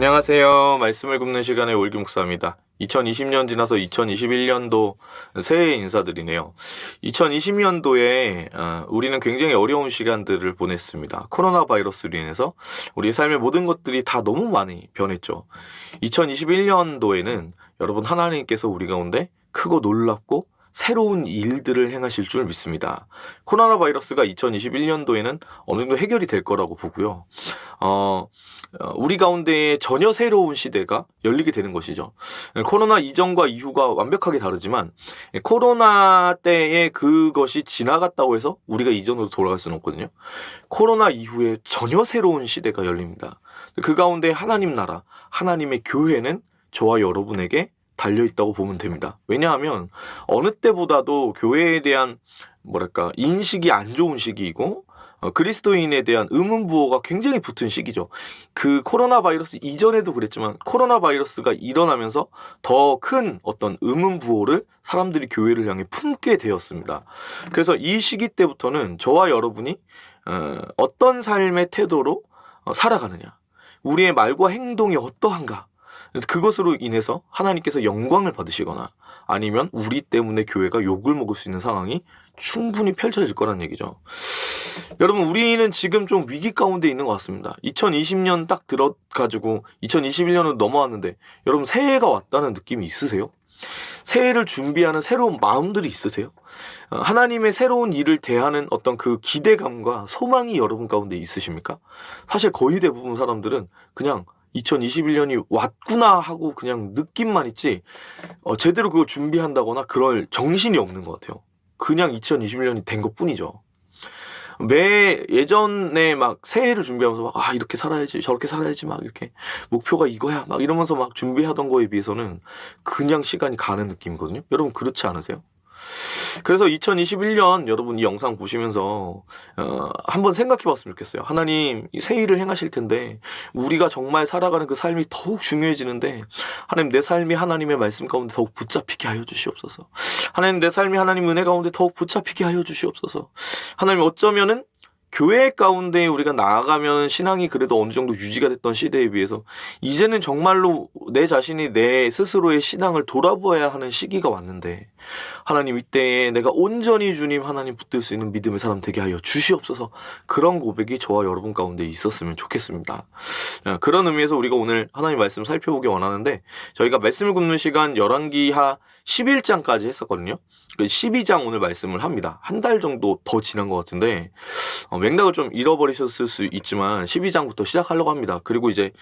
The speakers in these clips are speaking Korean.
안녕하세요. 말씀을 굽는 시간의 올기 목사입니다. 2020년 지나서 2021년도 새해 인사드리네요. 2020년도에 우리는 굉장히 어려운 시간들을 보냈습니다. 코로나 바이러스로 인해서 우리의 삶의 모든 것들이 다 너무 많이 변했죠. 2021년도에는 여러분 하나님께서 우리 가운데 크고 놀랍고 새로운 일들을 행하실 줄 믿습니다. 코로나 바이러스가 2021년도에는 어느 정도 해결이 될 거라고 보고요. 우리 가운데 전혀 새로운 시대가 열리게 되는 것이죠. 코로나 이전과 이후가 완벽하게 다르지만 코로나 때에 그것이 지나갔다고 해서 우리가 이전으로 돌아갈 수는 없거든요. 코로나 이후에 전혀 새로운 시대가 열립니다. 그 가운데 하나님 나라, 하나님의 교회는 저와 여러분에게 달려있다고 보면 됩니다. 왜냐하면 어느 때보다도 교회에 대한 인식이 안 좋은 시기이고 그리스도인에 대한 의문부호가 굉장히 붙은 시기죠. 그 코로나 바이러스 이전에도 그랬지만 코로나 바이러스가 일어나면서 더 큰 어떤 의문부호를 사람들이 교회를 향해 품게 되었습니다. 그래서 이 시기 때부터는 저와 여러분이 어떤 삶의 태도로 살아가느냐, 우리의 말과 행동이 어떠한가, 그것으로 인해서 하나님께서 영광을 받으시거나 아니면 우리 때문에 교회가 욕을 먹을 수 있는 상황이 충분히 펼쳐질 거란 얘기죠. 여러분, 우리는 지금 좀 위기 가운데 있는 것 같습니다. 2020년 딱 들어가지고 2021년으로 넘어왔는데 여러분 새해가 왔다는 느낌이 있으세요? 새해를 준비하는 새로운 마음들이 있으세요? 하나님의 새로운 일을 대하는 어떤 그 기대감과 소망이 여러분 가운데 있으십니까? 사실 거의 대부분 사람들은 그냥 2021년이 왔구나 하고 그냥 느낌만 있지 제대로 그걸 준비한다거나 그럴 정신이 없는 것 같아요. 그냥 2021년이 된 것뿐이죠. 예전에 막 새해를 준비하면서 이렇게 살아야지 저렇게 살아야지 막 이렇게 목표가 이거야 막 이러면서 막 준비하던 거에 비해서는 그냥 시간이 가는 느낌이거든요. 여러분 그렇지 않으세요? 그래서 2021년 여러분 이 영상 보시면서 한번 생각해 봤으면 좋겠어요. 하나님 새 일을 행하실 텐데 우리가 정말 살아가는 그 삶이 더욱 중요해지는데 하나님 내 삶이 하나님의 말씀 가운데 더욱 붙잡히게 하여 주시옵소서. 하나님 내 삶이 하나님 은혜 가운데 더욱 붙잡히게 하여 주시옵소서. 하나님 어쩌면은 교회 가운데 우리가 나아가면 신앙이 그래도 어느 정도 유지가 됐던 시대에 비해서 이제는 정말로 내 자신이 내 스스로의 신앙을 돌아보아야 하는 시기가 왔는데 하나님 이때에 내가 온전히 주님 하나님 붙들 수 있는 믿음의 사람 되게 하여 주시옵소서. 그런 고백이 저와 여러분 가운데 있었으면 좋겠습니다. 그런 의미에서 우리가 오늘 하나님 말씀 살펴보기 원하는데 저희가 말씀을 굽는 시간 열왕기하 11장까지 했었거든요. 12장 오늘 말씀을 합니다. 한 달 정도 더 지난 것 같은데 맥락을 좀 잃어버리셨을 수 있지만 12장부터 시작하려고 합니다. 그리고 이제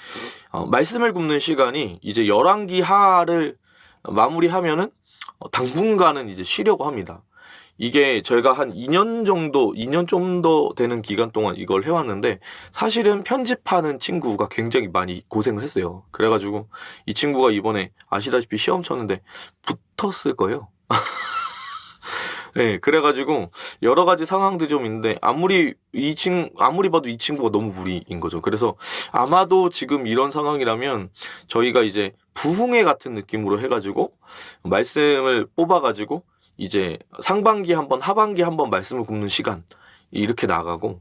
말씀을 굽는 시간이 이제 열왕기하를 마무리하면은 당분간은 이제 쉬려고 합니다. 이게 저희가 한 2년 정도, 2년 좀 더 되는 기간 동안 이걸 해왔는데 사실은 편집하는 친구가 굉장히 많이 고생을 했어요. 그래가지고 이 친구가 이번에 아시다시피 시험 쳤는데 붙었을 거예요. 네, 그래가지고 여러 가지 상황들이 좀 있는데 아무리 봐도 이 친구가 너무 무리인 거죠. 그래서 아마도 지금 이런 상황이라면 저희가 이제 부흥회 같은 느낌으로 해가지고 말씀을 뽑아가지고 이제 상반기 한번 하반기 한번 말씀을 굽는 시간 이렇게 나가고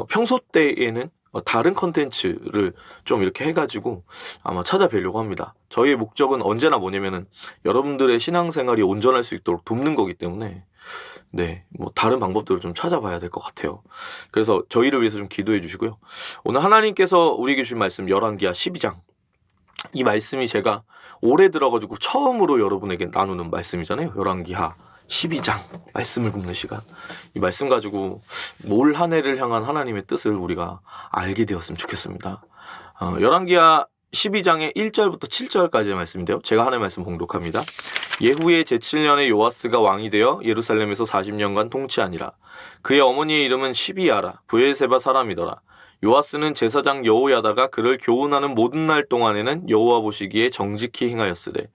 평소 때에는 다른 컨텐츠를 좀 이렇게 해가지고 아마 찾아뵈려고 합니다. 저희의 목적은 언제나 뭐냐면은 여러분들의 신앙생활이 온전할 수 있도록 돕는 거기 때문에 다른 방법들을 좀 찾아봐야 될 것 같아요. 그래서 저희를 위해서 좀 기도해 주시고요. 오늘 하나님께서 우리에게 주신 말씀 열왕기하 12장 이 말씀이 제가 올해 들어가지고 처음으로 여러분에게 나누는 말씀이잖아요. 열왕기하 12장 말씀을 굽는 시간 이 말씀 가지고 올 한 해를 향한 하나님의 뜻을 우리가 알게 되었으면 좋겠습니다. 열왕기하 12장의 1절부터 7절까지의 말씀인데요. 제가 하나의 말씀 봉독합니다. 예후의 제7년에 요아스가 왕이 되어 예루살렘에서 40년간 통치하니라. 그의 어머니의 이름은 시비야라. 브엘세바 사람이더라. 요아스는 제사장 여호야다가 그를 교훈하는 모든 날 동안에는 여호와 보시기에 정직히 행하였으되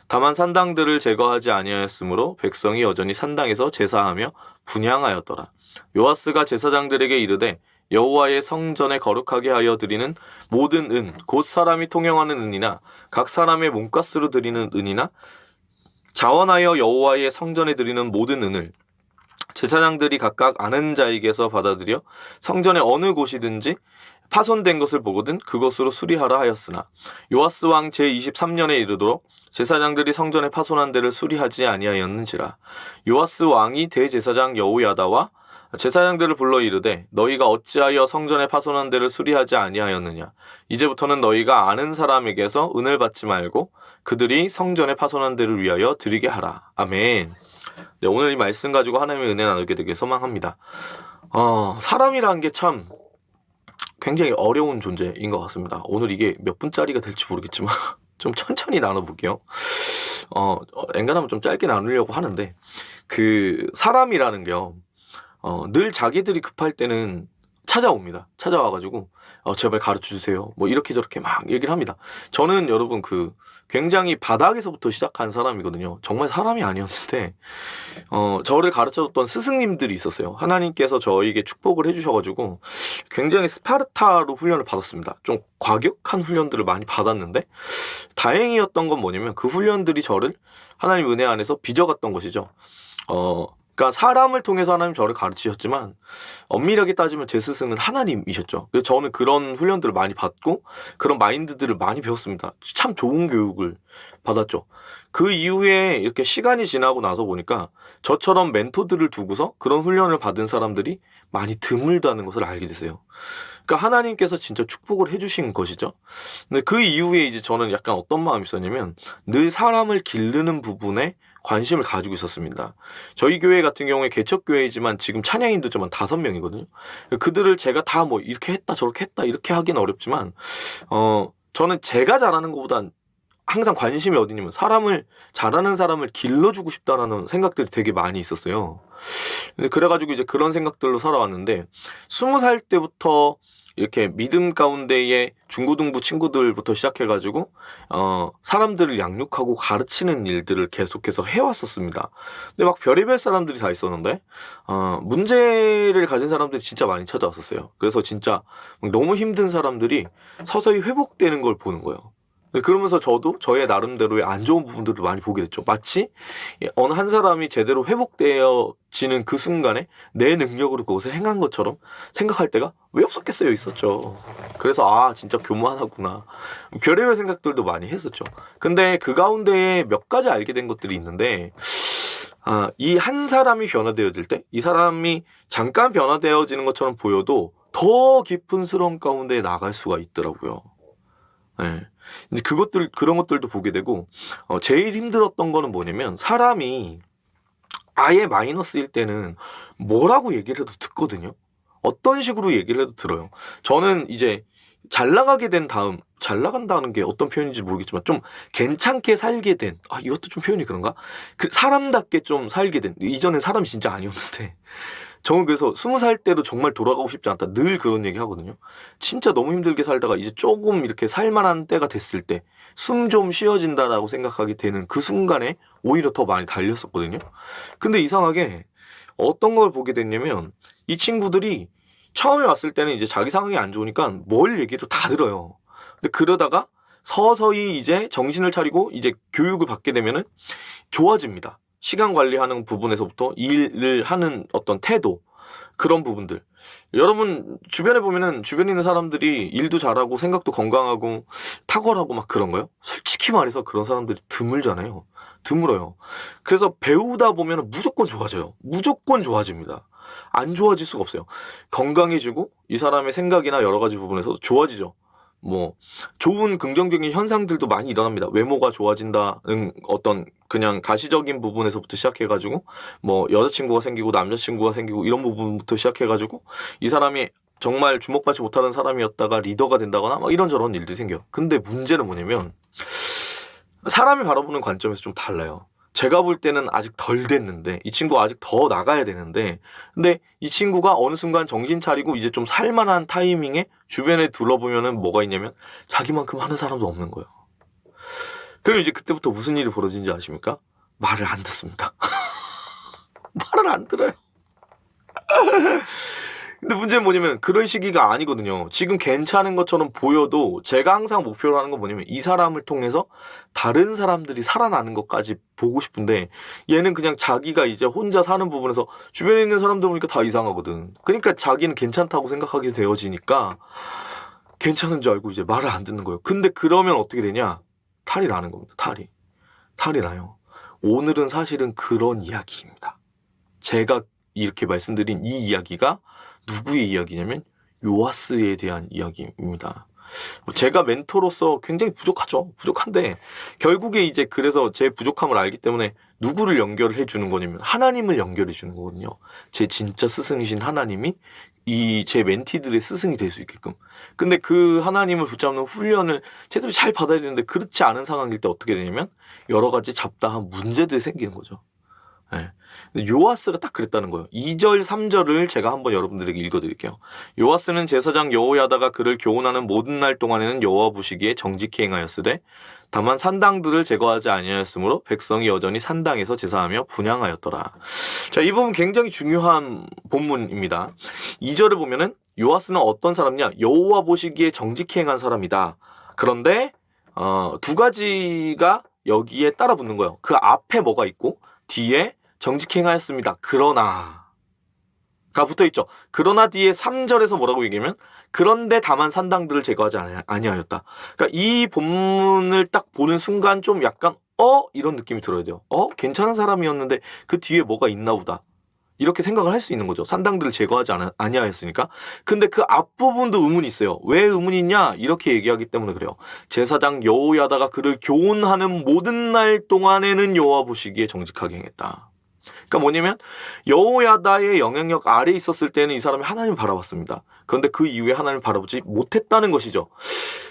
다만 산당들을 제거하지 아니하였으므로 백성이 여전히 산당에서 제사하며 분향하였더라. 요아스가 제사장들에게 이르되 여호와의 성전에 거룩하게 하여 드리는 모든 은 곧 사람이 통용하는 은이나 각 사람의 몸값으로 드리는 은이나 자원하여 여호와의 성전에 드리는 모든 은을 제사장들이 각각 아는 자에게서 받아들여 성전의 어느 곳이든지 파손된 것을 보거든 그것으로 수리하라 하였으나 요아스 왕 제23년에 이르도록 제사장들이 성전에 파손한 데를 수리하지 아니하였는지라. 요아스 왕이 대제사장 여호야다와 제사장들을 불러 이르되 너희가 어찌하여 성전에 파손한 데를 수리하지 아니하였느냐. 이제부터는 너희가 아는 사람에게서 은을 받지 말고 그들이 성전에 파손한 데를 위하여 드리게 하라. 아멘. 네, 오늘 이 말씀 가지고 하나님의 은혜 나누게 되길 소망합니다. 사람이라는 게 참 굉장히 어려운 존재인 것 같습니다. 오늘 이게 몇 분짜리가 될지 모르겠지만 좀 천천히 나눠볼게요. 엔간하면 좀 짧게 나누려고 하는데 그 사람이라는 게요. 늘 자기들이 급할 때는 찾아옵니다. 찾아와가지고 제발 가르쳐주세요. 뭐 이렇게 저렇게 막 얘기를 합니다. 저는 여러분 굉장히 바닥에서부터 시작한 사람이거든요. 정말 사람이 아니었는데 저를 가르쳐줬던 스승님들이 있었어요. 하나님께서 저에게 축복을 해주셔가지고 굉장히 스파르타로 훈련을 받았습니다. 좀 과격한 훈련들을 많이 받았는데 다행이었던 건 뭐냐면 그 훈련들이 저를 하나님 은혜 안에서 빚어갔던 것이죠. 그러니까 사람을 통해서 하나님 저를 가르치셨지만 엄밀하게 따지면 제 스승은 하나님이셨죠. 그래서 저는 그런 훈련들을 많이 받고 그런 마인드들을 많이 배웠습니다. 참 좋은 교육을 받았죠. 그 이후에 이렇게 시간이 지나고 나서 보니까 저처럼 멘토들을 두고서 그런 훈련을 받은 사람들이 많이 드물다는 것을 알게 됐어요. 그러니까 하나님께서 진짜 축복을 해주신 것이죠. 근데 그 이후에 이제 저는 약간 어떤 마음이 있었냐면 늘 사람을 기르는 부분에 관심을 가지고 있었습니다. 저희 교회 같은 경우에 개척교회이지만 지금 찬양 인도자만 5명이거든요. 그들을 제가 다 뭐 이렇게 했다 저렇게 했다 이렇게 하기는 어렵지만 저는 제가 잘하는 것보단 항상 관심이 어디냐면 잘하는 사람을 길러주고 싶다라는 생각들이 되게 많이 있었어요. 그래가지고 이제 그런 생각들로 살아왔는데 20살 때부터 이렇게 믿음 가운데에 중고등부 친구들부터 시작해가지고 사람들을 양육하고 가르치는 일들을 계속해서 해왔었습니다. 근데 막 별의별 사람들이 다 있었는데 문제를 가진 사람들이 진짜 많이 찾아왔었어요. 그래서 진짜 너무 힘든 사람들이 서서히 회복되는 걸 보는 거예요. 그러면서 저도 저의 나름대로의 안 좋은 부분들을 많이 보게 됐죠. 마치 어느 한 사람이 제대로 회복되어지는 그 순간에 내 능력으로 그것을 행한 것처럼 생각할 때가 왜 없었겠어요? 있었죠. 그래서 진짜 교만하구나. 별의별 생각들도 많이 했었죠. 근데 그 가운데에 몇 가지 알게 된 것들이 있는데 이 한 사람이 변화되어질 때 이 사람이 잠깐 변화되어지는 것처럼 보여도 더 깊은 수렁 가운데 나갈 수가 있더라고요. 네. 이제 그런 것들도 보게 되고, 제일 힘들었던 거는 뭐냐면, 사람이 아예 마이너스일 때는 뭐라고 얘기를 해도 듣거든요? 어떤 식으로 얘기를 해도 들어요. 저는 이제 잘 나가게 된 다음, 잘 나간다는 게 어떤 표현인지 모르겠지만, 좀 괜찮게 살게 된, 이것도 좀 표현이 그런가? 사람답게 좀 살게 된, 이전엔 사람이 진짜 아니었는데, 저는 그래서 20살 때도 정말 돌아가고 싶지 않다. 늘 그런 얘기 하거든요. 진짜 너무 힘들게 살다가 이제 조금 이렇게 살만한 때가 됐을 때 숨 좀 쉬어진다라고 생각하게 되는 그 순간에 오히려 더 많이 달렸었거든요. 근데 이상하게 어떤 걸 보게 됐냐면 이 친구들이 처음에 왔을 때는 이제 자기 상황이 안 좋으니까 뭘 얘기해도 다 들어요. 근데 그러다가 서서히 이제 정신을 차리고 이제 교육을 받게 되면은 좋아집니다. 시간 관리하는 부분에서부터 일을 하는 어떤 태도, 그런 부분들. 여러분 주변에 보면은 주변에 있는 사람들이 일도 잘하고 생각도 건강하고 탁월하고 막 그런 거요. 솔직히 말해서 그런 사람들이 드물잖아요. 드물어요. 그래서 배우다 보면 무조건 좋아져요. 무조건 좋아집니다. 안 좋아질 수가 없어요. 건강해지고 이 사람의 생각이나 여러 가지 부분에서도 좋아지죠. 뭐 좋은 긍정적인 현상들도 많이 일어납니다. 외모가 좋아진다는 어떤 그냥 가시적인 부분에서부터 시작해가지고 뭐 여자친구가 생기고 남자친구가 생기고 이런 부분부터 시작해가지고 이 사람이 정말 주목받지 못하는 사람이었다가 리더가 된다거나 막 이런저런 일들이 생겨요. 근데 문제는 뭐냐면 사람이 바라보는 관점에서 좀 달라요. 제가 볼 때는 아직 덜 됐는데 이 친구가 아직 더 나가야 되는데 근데 이 친구가 어느 순간 정신 차리고 이제 좀 살만한 타이밍에 주변에 둘러보면은 뭐가 있냐면 자기만큼 하는 사람도 없는 거예요. 그럼 이제 그때부터 무슨 일이 벌어지는지 아십니까? 말을 안 듣습니다. 말을 안 들어요. 근데 문제는 뭐냐면 그런 시기가 아니거든요. 지금 괜찮은 것처럼 보여도 제가 항상 목표로 하는 건 뭐냐면 이 사람을 통해서 다른 사람들이 살아나는 것까지 보고 싶은데 얘는 그냥 자기가 이제 혼자 사는 부분에서 주변에 있는 사람들 보니까 다 이상하거든. 그러니까 자기는 괜찮다고 생각하게 되어지니까 괜찮은 줄 알고 이제 말을 안 듣는 거예요. 근데 그러면 어떻게 되냐? 탈이 나는 겁니다. 탈이 나요. 오늘은 사실은 그런 이야기입니다. 제가 이렇게 말씀드린 이 이야기가 누구의 이야기냐면 요아스에 대한 이야기입니다. 제가 멘토로서 굉장히 부족한데 결국에 이제 그래서 제 부족함을 알기 때문에 누구를 연결을 해주는 거냐면 하나님을 연결해 주는 거거든요. 제 진짜 스승이신 하나님이 이 제 멘티들의 스승이 될 수 있게끔. 근데 그 하나님을 붙잡는 훈련을 제대로 잘 받아야 되는데 그렇지 않은 상황일 때 어떻게 되냐면 여러 가지 잡다한 문제들이 생기는 거죠. 네. 요아스가 딱 그랬다는 거예요. 2절 3절을 제가 한번 여러분들에게 읽어드릴게요. 요아스는 제사장 여호야다가 그를 교훈하는 모든 날 동안에는 여호와 보시기에 정직히 행하였으되 다만 산당들을 제거하지 아니하였으므로 백성이 여전히 산당에서 제사하며 분향하였더라. 자, 이 부분 굉장히 중요한 본문입니다. 2절을 보면은 요아스는 어떤 사람이냐? 여호와 보시기에 정직히 행한 사람이다. 그런데 두 가지가 여기에 따라 붙는 거예요. 그 앞에 뭐가 있고 뒤에 정직히 행하였습니다. 그러나가 붙어있죠. 그러나 뒤에 3절에서 뭐라고 얘기하면 그런데 다만 산당들을 제거하지 아니하였다. 그러니까 이 본문을 딱 보는 순간 좀 약간 이런 느낌이 들어야 돼요. 괜찮은 사람이었는데 그 뒤에 뭐가 있나 보다. 이렇게 생각을 할 수 있는 거죠. 산당들을 제거하지 아니하였으니까. 근데 그 앞부분도 의문이 있어요. 왜 의문이 있냐? 이렇게 얘기하기 때문에 그래요. 제사장 여호야다가 그를 교훈하는 모든 날 동안에는 여호와 보시기에 정직하게 행했다. 그러니까 뭐냐면 여호야다의 영향력 아래에 있었을 때는 이 사람이 하나님을 바라봤습니다. 그런데 그 이후에 하나님을 바라보지 못했다는 것이죠.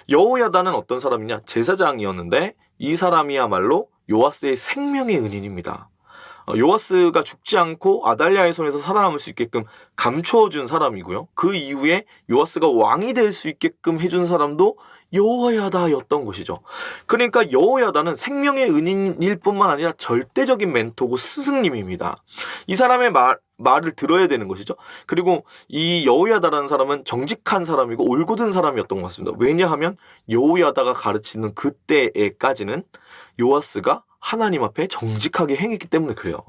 여호야다는 어떤 사람이냐? 제사장이었는데 이 사람이야말로 요아스의 생명의 은인입니다. 요아스가 죽지 않고 아달랴의 손에서 살아남을 수 있게끔 감추어준 사람이고요. 그 이후에 요아스가 왕이 될 수 있게끔 해준 사람도 여호야다였던 것이죠. 그러니까 여호야다는 생명의 은인일 뿐만 아니라 절대적인 멘토고 스승님입니다. 이 사람의 말을 들어야 되는 것이죠. 그리고 이 여호야다라는 사람은 정직한 사람이고 올곧은 사람이었던 것 같습니다. 왜냐하면 여호야다가 가르치는 그때에까지는 요아스가 하나님 앞에 정직하게 행했기 때문에 그래요.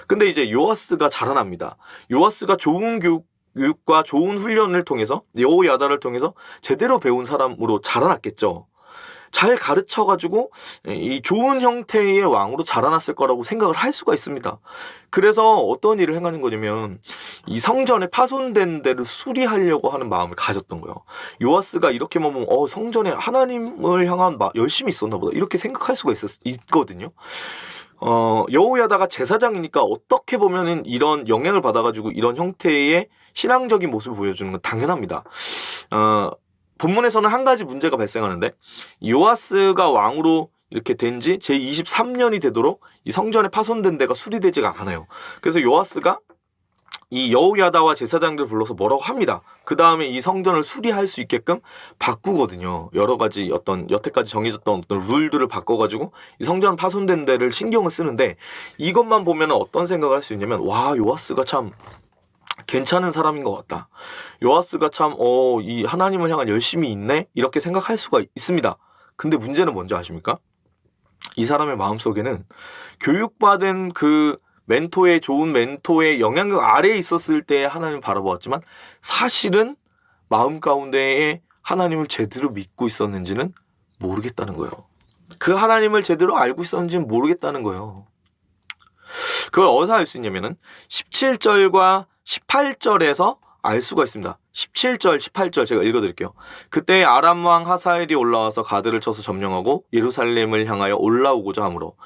근데 이제 요아스가 자라납니다. 요아스가 좋은 교육과 좋은 훈련을 통해서 여호야다를 통해서 제대로 배운 사람으로 자라났겠죠. 잘 가르쳐가지고 이 좋은 형태의 왕으로 자라났을 거라고 생각을 할 수가 있습니다. 그래서 어떤 일을 행하는 거냐면 이 성전에 파손된 데를 수리하려고 하는 마음을 가졌던 거예요. 요아스가 이렇게만 보면 성전에 하나님을 향한 열심이 있었나 보다 이렇게 생각할 수가 있거든요. 여호야다가 제사장이니까 어떻게 보면은 이런 영향을 받아가지고 이런 형태의 신앙적인 모습을 보여주는 건 당연합니다. 본문에서는 한 가지 문제가 발생하는데 요아스가 왕으로 이렇게 된 지 제23년이 되도록 이 성전에 파손된 데가 수리되지가 않아요. 그래서 요아스가 이 여호야다와 제사장들 불러서 뭐라고 합니다. 그 다음에 이 성전을 수리할 수 있게끔 바꾸거든요. 여러 가지 어떤 여태까지 정해졌던 어떤 룰들을 바꿔가지고 이 성전 파손된 데를 신경을 쓰는데 이것만 보면 어떤 생각을 할 수 있냐면 와 요아스가 참 괜찮은 사람인 것 같다. 요아스가 참 이 하나님을 향한 열심이 있네 이렇게 생각할 수가 있습니다. 근데 문제는 뭔지 아십니까? 이 사람의 마음속에는 교육받은 그 좋은 멘토의 영향력 아래에 있었을 때 하나님을 바라보았지만 사실은 마음 가운데에 하나님을 제대로 믿고 있었는지는 모르겠다는 거예요. 그 하나님을 제대로 알고 있었는지는 모르겠다는 거예요. 그걸 어디서 알 수 있냐면은 17절과 18절에서 알 수가 있습니다. 17절, 18절 제가 읽어드릴게요. 그때 아람 왕 하사엘이 올라와서 가드를 쳐서 점령하고 예루살렘을 향하여 올라오고자 하므로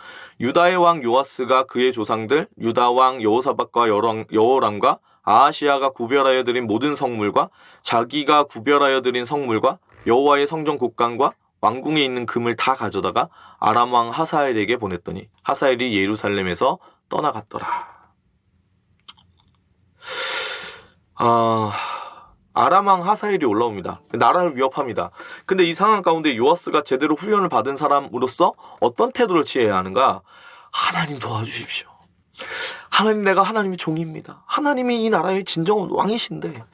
유다의 왕 요아스가 그의 조상들 유다 왕 여호사밧과 여호람과 아하시야가 구별하여 드린 모든 성물과 자기가 구별하여 드린 성물과 여호와의 성전 곡간과 왕궁에 있는 금을 다 가져다가 아람 왕 하사엘에게 보냈더니 하사엘이 예루살렘에서 떠나갔더라. 아람 왕 하사엘이 올라옵니다. 나라를 위협합니다. 근데 이 상황 가운데 요아스가 제대로 훈련을 받은 사람으로서 어떤 태도를 취해야 하는가? 하나님 도와주십시오. 하나님, 내가 하나님의 종입니다. 하나님이 이 나라의 진정한 왕이신데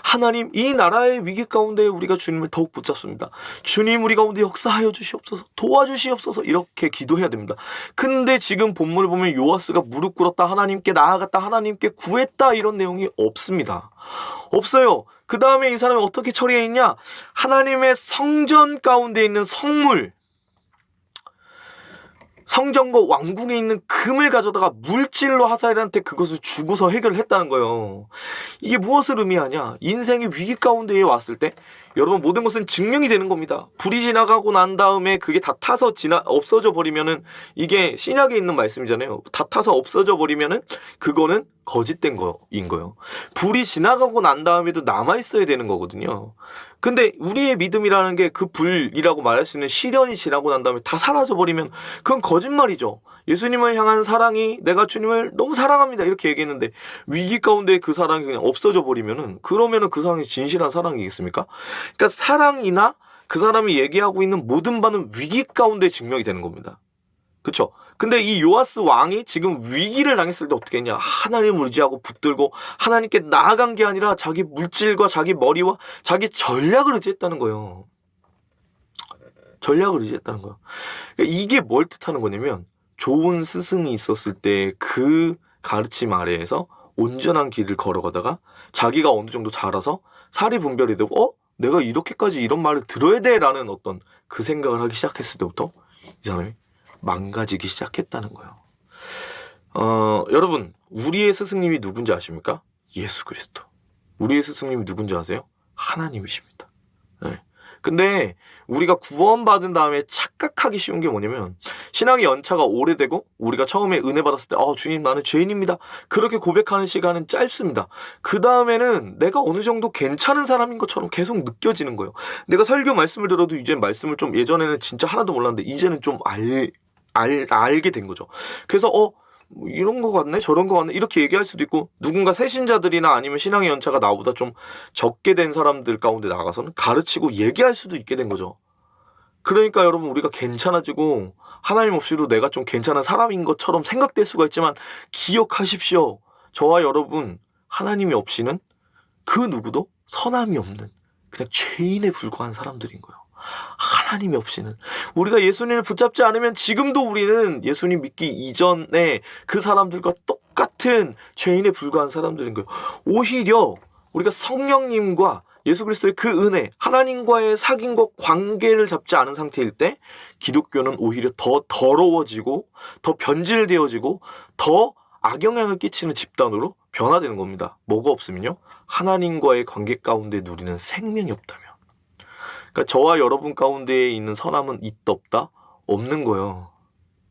하나님, 이 나라의 위기 가운데 우리가 주님을 더욱 붙잡습니다. 주님, 우리 가운데 역사하여 주시옵소서, 도와주시옵소서, 이렇게 기도해야 됩니다. 근데 지금 본문을 보면 요아스가 무릎 꿇었다, 하나님께 나아갔다, 하나님께 구했다, 이런 내용이 없습니다. 없어요. 그 다음에 이 사람이 어떻게 처리했냐? 하나님의 성전 가운데 있는 성전과 왕궁에 있는 금을 가져다가 물질로 하사엘한테 그것을 주고서 해결을 했다는 거예요. 이게 무엇을 의미하냐? 인생의 위기 가운데에 왔을 때 여러분, 모든 것은 증명이 되는 겁니다. 불이 지나가고 난 다음에 그게 다 타서 없어져 버리면은, 이게 신약에 있는 말씀이잖아요. 다 타서 없어져 버리면은 그거는 거짓된 거인 거예요. 불이 지나가고 난 다음에도 남아있어야 되는 거거든요. 근데 우리의 믿음이라는 게 그 불이라고 말할 수 있는 시련이 지나고 난 다음에 다 사라져 버리면 그건 거짓말이죠. 예수님을 향한 사랑이, 내가 주님을 너무 사랑합니다, 이렇게 얘기했는데 위기 가운데 그 사랑이 그냥 없어져 버리면은, 그러면은 그 사랑이 진실한 사랑이겠습니까? 그러니까 사랑이나 그 사람이 얘기하고 있는 모든 바는 위기 가운데 증명이 되는 겁니다. 그쵸? 근데 이 요아스 왕이 지금 위기를 당했을 때 어떻게 했냐? 하나님을 의지하고 붙들고 하나님께 나아간 게 아니라 자기 물질과 자기 머리와 자기 전략을 의지했다는 거예요. 전략을 의지했다는 거예요. 그러니까 이게 뭘 뜻하는 거냐면, 좋은 스승이 있었을 때 그 가르침 아래에서 온전한 길을 걸어가다가 자기가 어느 정도 자라서 사리 분별이 되고, 내가 이렇게까지 이런 말을 들어야 돼 라는 어떤 그 생각을 하기 시작했을 때부터 이 사람이 망가지기 시작했다는 거예요. 여러분, 우리의 스승님이 누군지 아십니까? 예수 그리스도. 우리의 스승님이 누군지 아세요? 하나님이십니다. 네. 근데 우리가 구원받은 다음에 착각하기 쉬운 게 뭐냐면, 신앙의 연차가 오래되고 우리가 처음에 은혜 받았을 때 주님, 나는 죄인입니다, 그렇게 고백하는 시간은 짧습니다. 그 다음에는 내가 어느 정도 괜찮은 사람인 것처럼 계속 느껴지는 거예요. 내가 설교 말씀을 들어도 이제 말씀을 좀, 예전에는 진짜 하나도 몰랐는데 이제는 좀 알게 된 거죠. 그래서 이런 거 같네, 저런 거 같네, 이렇게 얘기할 수도 있고, 누군가 새신자들이나 아니면 신앙의 연차가 나보다 좀 적게 된 사람들 가운데 나가서는 가르치고 얘기할 수도 있게 된 거죠. 그러니까 여러분, 우리가 괜찮아지고 하나님 없이도 내가 좀 괜찮은 사람인 것처럼 생각될 수가 있지만, 기억하십시오. 저와 여러분, 하나님이 없이는 그 누구도 선함이 없는 그냥 죄인에 불과한 사람들인 거예요. 하나님이 없이는, 우리가 예수님을 붙잡지 않으면 지금도 우리는 예수님 믿기 이전에 그 사람들과 똑같은 죄인에 불과한 사람들인 거예요. 오히려 우리가 성령님과 예수 그리스도의 그 은혜, 하나님과의 사귐과 관계를 잡지 않은 상태일 때 기독교는 오히려 더 더러워지고 더 변질되어지고 더 악영향을 끼치는 집단으로 변화되는 겁니다. 뭐가 없으면요? 하나님과의 관계 가운데 누리는 생명이 없다면. 그러니까 저와 여러분 가운데에 있는 선함은 있다 없다? 없는 거예요.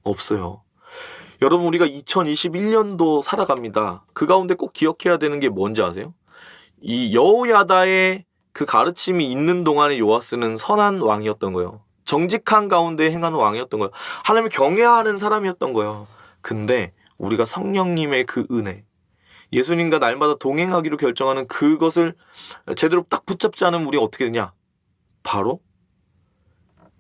없어요. 여러분, 우리가 2021년도 살아갑니다. 그 가운데 꼭 기억해야 되는 게 뭔지 아세요? 이 여호야다의 그 가르침이 있는 동안에 요아스는 선한 왕이었던 거예요. 정직한 가운데 행하는 왕이었던 거예요. 하나님을 경외하는 사람이었던 거예요. 근데 우리가 성령님의 그 은혜, 예수님과 날마다 동행하기로 결정하는 그것을 제대로 딱 붙잡지 않으면 우리가 어떻게 되냐? 바로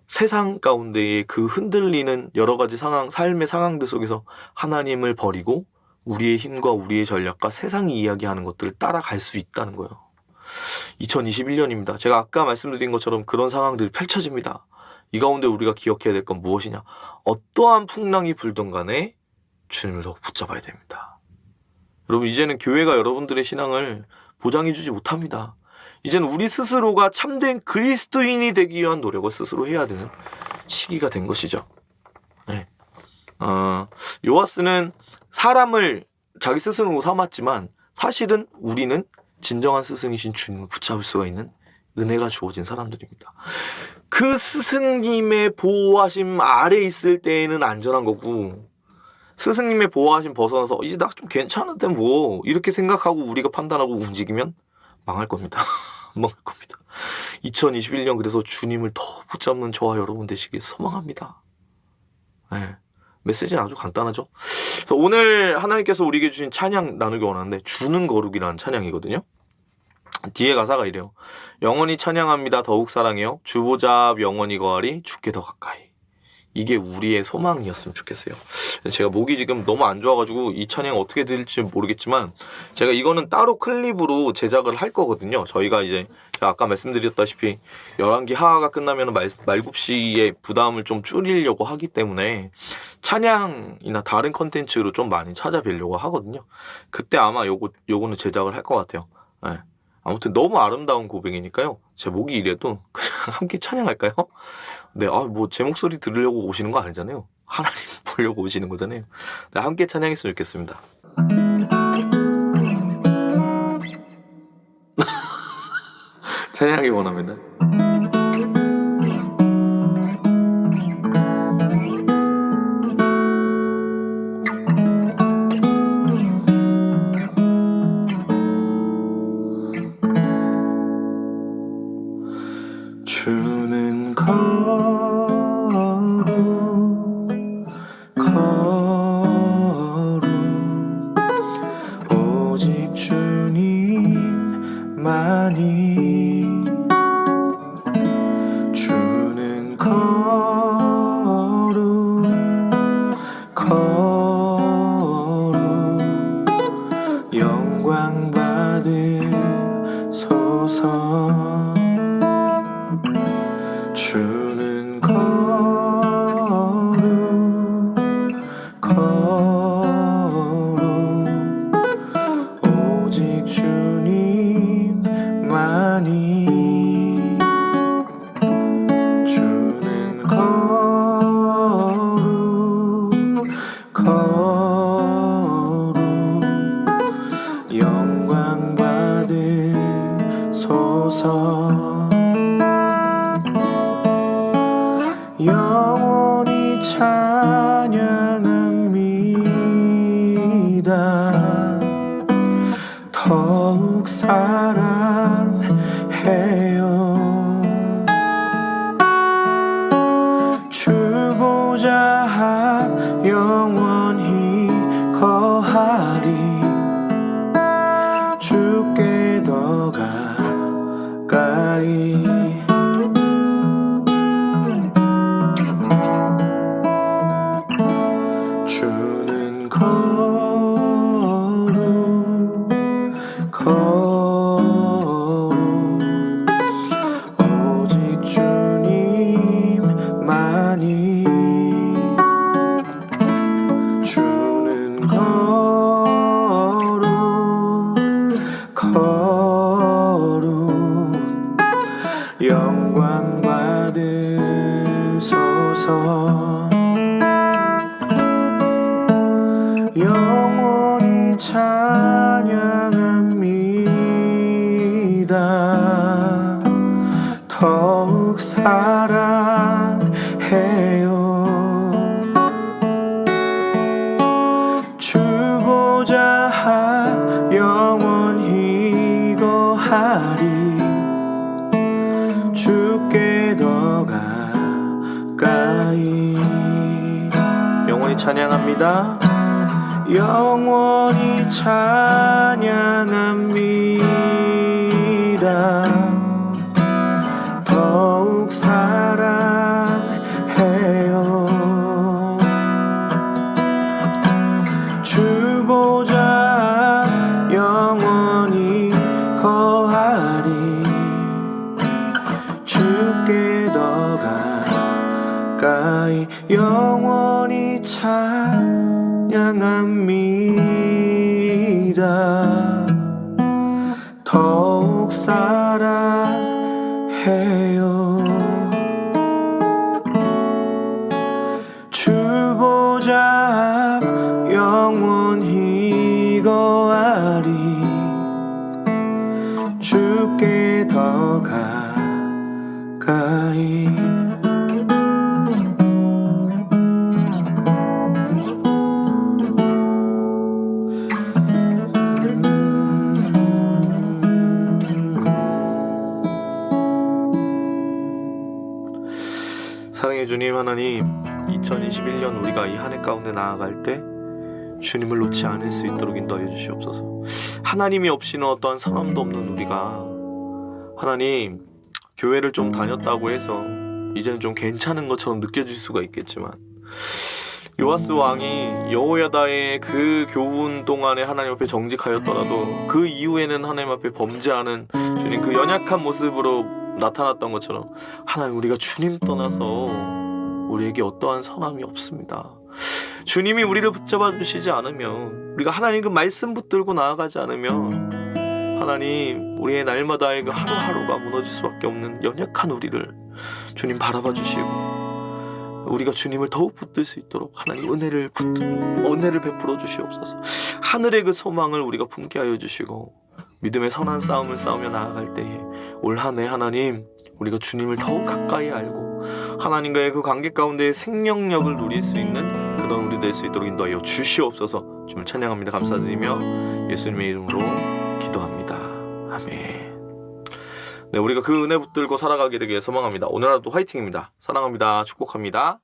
세상 가운데의 그 흔들리는 여러 가지 삶의 상황들 속에서 하나님을 버리고 우리의 힘과 우리의 전략과 세상이 이야기하는 것들을 따라갈 수 있다는 거예요. 2021년입니다. 제가 아까 말씀드린 것처럼 그런 상황들이 펼쳐집니다. 이 가운데 우리가 기억해야 될 건 무엇이냐? 어떠한 풍랑이 불던 간에 주님을 더욱 붙잡아야 됩니다. 여러분, 이제는 교회가 여러분들의 신앙을 보장해주지 못합니다. 이제는 우리 스스로가 참된 그리스도인이 되기 위한 노력을 스스로 해야 되는 시기가 된 것이죠. 네. 요아스는 사람을 자기 스승으로 삼았지만 사실은 우리는 진정한 스승이신 주님을 붙잡을 수가 있는 은혜가 주어진 사람들입니다. 그 스승님의 보호하심 아래 있을 때에는 안전한 거고, 스승님의 보호하심 벗어나서 이제 나 좀 괜찮은데 뭐 이렇게 생각하고 우리가 판단하고 움직이면 망할 겁니다. 망할 겁니다. 2021년 그래서 주님을 더 붙잡는 저와 여러분 되시길 소망합니다. 네. 메시지는 아주 간단하죠. 그래서 오늘 하나님께서 우리에게 주신 찬양 나누기 원하는데, 주는 거룩이라는 찬양이거든요. 뒤에 가사가 이래요. 영원히 찬양합니다. 더욱 사랑해요. 주보잡 영원히 거하리. 주께 더 가까이. 이게 우리의 소망이었으면 좋겠어요. 제가 목이 지금 너무 안 좋아가지고 이 찬양 어떻게 들릴지 모르겠지만 제가 이거는 따로 클립으로 제작을 할 거거든요. 저희가 이제 제가 아까 말씀드렸다시피 11기 하하가 끝나면 말굽시의 부담을 좀 줄이려고 하기 때문에 찬양이나 다른 컨텐츠로 좀 많이 찾아뵈려고 하거든요. 그때 아마 요거는 제작을 할 것 같아요. 네. 아무튼 너무 아름다운 고백이니까요. 제 목이 이래도 그냥 함께 찬양할까요? 네, 뭐 제 목소리 들으려고 오시는 거 아니잖아요. 하나님 보려고 오시는 거잖아요. 네, 함께 찬양했으면 좋겠습니다. 찬양하기 원합니다. 주는 거룩 오직 주님만이 주는 거룩 영광 받으소서 주는 거룩 오직 주님만이 주는 거룩 영광 받으소서 영원히 찬양합니다. 더욱 사랑해요. 주 보좌 영원히 거하리. 주께 더 가까이 주는 거룩 오직 주님만이 주는 거룩 영광 받으소서 영원히 찬양합니다. 더욱 사랑해요. 주 보좌 영원히 거하리. 주께 더 가까이 영원히 찬양합니다. 영원히 찬양합니다. 더욱 사랑해요. 주 보좌 영원히 거하리. 주께 더 가까이 영원히 찬양합니다. 더욱 사랑해요. 주 보좌 영원히 거하리. 주께 더 가까이 사랑해 주님 하나님, 2021년 우리가 이 한 해 가운데 나아갈 때 주님을 놓지 않을 수 있도록 인도하여 주시옵소서. 하나님이 없이는 어떠한 사람도 없는 우리가 하나님 교회를 좀 다녔다고 해서 이제는 좀 괜찮은 것처럼 느껴질 수가 있겠지만 요아스 왕이 여호야다의 그 교훈 동안에 하나님 앞에 정직하였더라도 그 이후에는 하나님 앞에 범죄하는 주님 그 연약한 모습으로 나타났던 것처럼 하나님 우리가 주님 떠나서 우리에게 어떠한 선함이 없습니다. 주님이 우리를 붙잡아 주시지 않으면 우리가 하나님 그 말씀 붙들고 나아가지 않으면 하나님 우리의 날마다의 그 하루하루가 무너질 수밖에 없는 연약한 우리를 주님 바라봐 주시고 우리가 주님을 더욱 붙들 수 있도록 하나님 은혜를 베풀어 주시옵소서. 하늘의 그 소망을 우리가 품게 하여 주시고 믿음의 선한 싸움을 싸우며 나아갈 때에 올 한 해 하나님 우리가 주님을 더욱 가까이 알고 하나님과의 그 관계 가운데 생명력을 누릴 수 있는 그런 우리 될 수 있도록 인도하여 주시옵소서. 주님을 찬양합니다. 감사드리며 예수님의 이름으로 기도합니다. 아멘. 네, 우리가 그 은혜 붙들고 살아가게 되길 소망합니다. 오늘 하루도 화이팅입니다. 사랑합니다. 축복합니다.